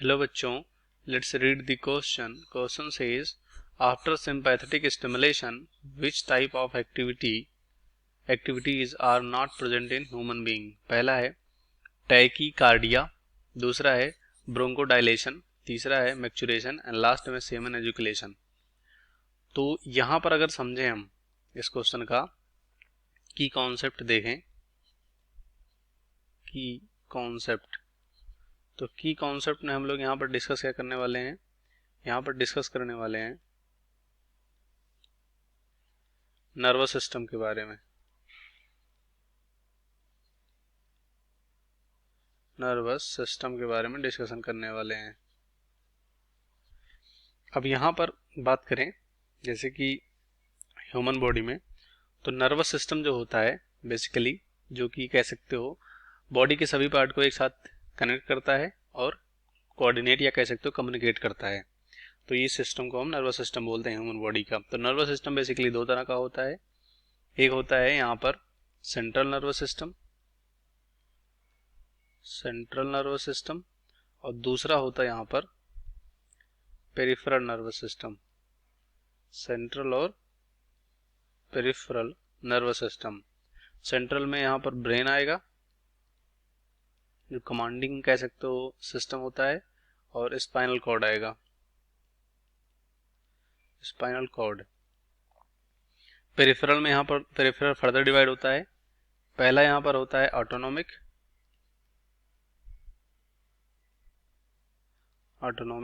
Hello बच्चों, let's read the question. Question says after sympathetic stimulation which type of activities are not present in human being. पहला है tachycardia, दूसरा है bronchodilation, तीसरा है micturition and last में semen education. तो यहाँ पर अगर समझें हम इस क्वेश्चन का की कॉन्सेप्ट देखें, की कॉन्सेप्ट, तो की कॉन्सेप्ट में हम लोग यहाँ पर डिस्कस क्या करने वाले हैं, यहाँ पर डिस्कस करने वाले हैं नर्वस सिस्टम के बारे में। नर्वस सिस्टम के बारे में डिस्कशन करने वाले हैं। अब यहाँ पर बात करें जैसे कि ह्यूमन बॉडी में, तो नर्वस सिस्टम जो होता है बेसिकली, जो कि कह सकते हो बॉडी के सभी पार्ट को एक साथ कनेक्ट करता है और कोऑर्डिनेट या कह सकते हो कम्युनिकेट करता है। तो ये सिस्टम को हम नर्वस सिस्टम बोलते हैं ह्यूमन बॉडी का। तो नर्वस सिस्टम बेसिकली दो तरह का होता है। एक होता है यहाँ पर सेंट्रल नर्वस सिस्टम, और दूसरा होता है यहाँ पर पेरिफेरल नर्वस सिस्टम, सेंट्रल और पेरिफेरल नर्वस सिस्टम। सेंट्रल में यहाँ पर ब्रेन आएगा, जो कमांडिंग कह सकते हो सिस्टम होता है, और स्पाइनल कॉर्ड आएगा, स्पाइनल कॉर्ड। पेरिफेरल में यहाँ पर पेरिफेरल फर्दर डिवाइड होता है। पहला यहाँ पर होता है ऑटोनोमिक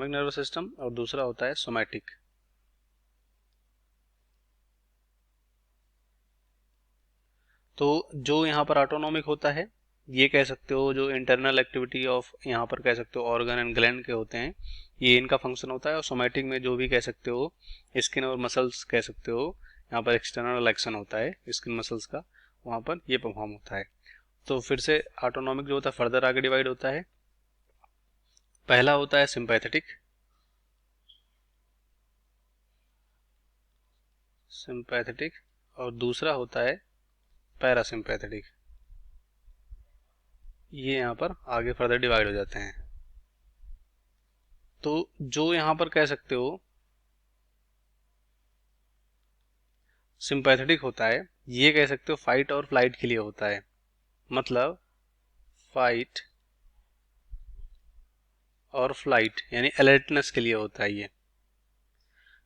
नर्वस सिस्टम और दूसरा होता है सोमैटिक। तो जो यहाँ पर ऑटोनोमिक होता है, ये कह सकते हो जो इंटरनल एक्टिविटी ऑफ यहाँ पर कह सकते हो ऑर्गन एंड ग्लैंड के होते हैं, ये इनका फंक्शन होता है। और सोमैटिक में जो भी कह सकते हो स्किन और मसल्स कह सकते हो, यहाँ पर एक्सटर्नल एक्शन होता है स्किन मसल्स का, वहाँ पर ये परफॉर्म होता है। तो फिर से ऑटोनोमिक जो होता है फर्दर आगे डिवाइड होता है। पहला होता है सिंपैथेटिक, और दूसरा होता है पैरासिम्पैथेटिक। ये यहाँ पर आगे फर्दर डिवाइड हो जाते हैं। तो जो यहाँ पर कह सकते हो सिंपैथेटिक होता है, ये कह सकते हो फाइट और फ्लाइट के लिए होता है, मतलब फाइट और फ्लाइट यानी अलर्टनेस के लिए होता है ये।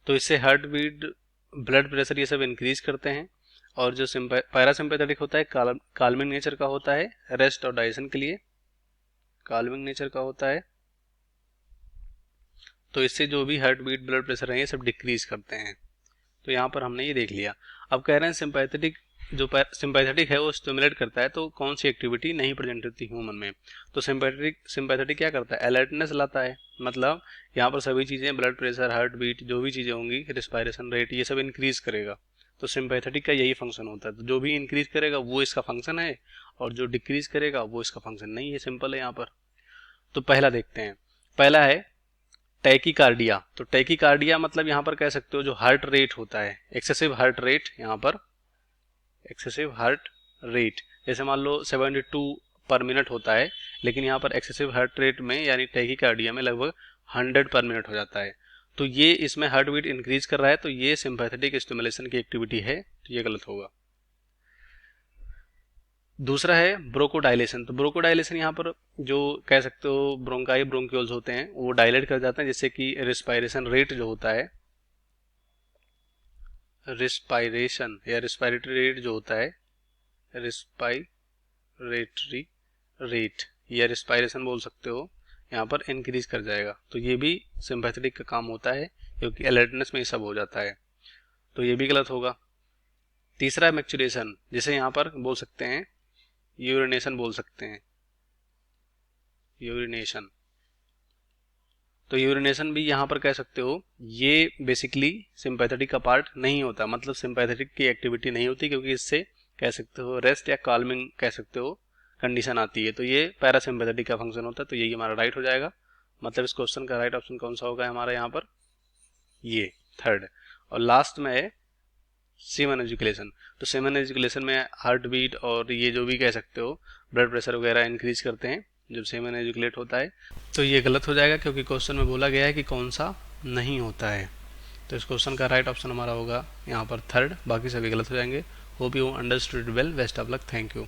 तो इससे हार्ट बीट, ब्लड प्रेशर ये सब इंक्रीज करते हैं। और जो पैरासिम्पैथेटिक होता है काल्मिंग नेचर का होता है, रेस्ट और डाइजेशन के लिए काल्मिंग नेचर का होता है। तो इससे जो भी हार्ट बीट, ब्लड प्रेशर है, ये सब डिक्रीज करते हैं। तो यहाँ पर हमने ये देख लिया। अब कह रहे हैं सिंपैथेटिक, जो सिंपैथेटिक है वो स्टिमुलेट करता है, तो कौन सी एक्टिविटी नहीं प्रेजेंट होती ह्यूमन में। तो सिंपैथेटिक क्या करता है, अलर्टनेस लाता है, मतलब यहाँ पर सभी चीज़ें, ब्लड प्रेशर, हार्ट बीट, जो भी चीज़ें होंगी, रिस्पायरेशन रेट, ये सब इंक्रीज करेगा। तो सिंपैथेटिक का यही फंक्शन होता है। तो जो भी इंक्रीज करेगा वो इसका फंक्शन है, और जो डिक्रीज करेगा वो इसका फंक्शन नहीं है। सिंपल है यहाँ पर। तो पहला देखते हैं। पहला है टैकीकार्डिया। तो टैकीकार्डिया मतलब यहाँ पर कह सकते हो जो हार्ट रेट होता है, एक्सेसिव हार्ट रेट, यहाँ पर एक्सेसिव हार्ट रेट, जैसे मान लो 72 पर मिनट होता है, लेकिन यहाँ पर एक्सेसिव हार्ट रेट में यानी टैकीकार्डिया में लगभग 100 पर मिनट हो जाता है। तो ये इसमें हार्ट बीट इंक्रीज कर रहा है, तो ये सिंपैथेटिक स्टिमुलेशन की एक्टिविटी है, तो ये गलत होगा। दूसरा है ब्रोकोडाइलेशन। तो ब्रोकोडाइलेशन यहाँ पर जो कह सकते हो ब्रोंकाई, ब्रोंक्यूल्स होते हैं, वो डायलेट कर जाते हैं, जिससे कि रिस्पायरेशन रेट जो होता है, रिस्पायरेशन या रिस्पायरेटरी रेट जो होता है, रिस्पायरेटरी रेट या रिस्पायरेशन बोल सकते हो, यहाँ पर इंक्रीज कर जाएगा। तो ये भी सिंपैथेटिक का काम होता है, क्योंकि अलर्टनेस में ये सब हो जाता है। तो ये भी गलत होगा। तीसरा है मैक्चुरेशन, जिसे यहाँ पर बोल सकते हैं यूरिनेशन बोल सकते हैं, यूरिनेशन। तो यूरिनेशन भी यहाँ पर कह सकते हो ये बेसिकली सिंपैथेटिक का पार्ट नहीं होता, मतलब सिंपैथेटिक की एक्टिविटी नहीं होती, क्योंकि इससे कह सकते हो रेस्ट या काल्मिंग कह सकते हो कंडीशन आती है। तो ये पैरासिम्पैथेटिक का फंक्शन होता है। तो यही हमारा राइट हो जाएगा। मतलब इस क्वेश्चन का राइट ऑप्शन कौन सा होगा हमारा यहाँ पर, ये थर्ड। और लास्ट में है सेमन एजुकेशन। तो सेमन एजुकेशन में हार्ट बीट और ये जो भी कह सकते हो ब्लड प्रेशर वगैरह इंक्रीज करते हैं, जब सेमन एजुकेट होता है। तो ये गलत हो जाएगा क्योंकि क्वेश्चन में बोला गया है कि कौन सा नहीं होता है। तो इस क्वेश्चन का राइट ऑप्शन हमारा होगा यहाँ पर थर्ड, बाकी सभी गलत हो जाएंगे। Hope you understood well, best of luck, thank you.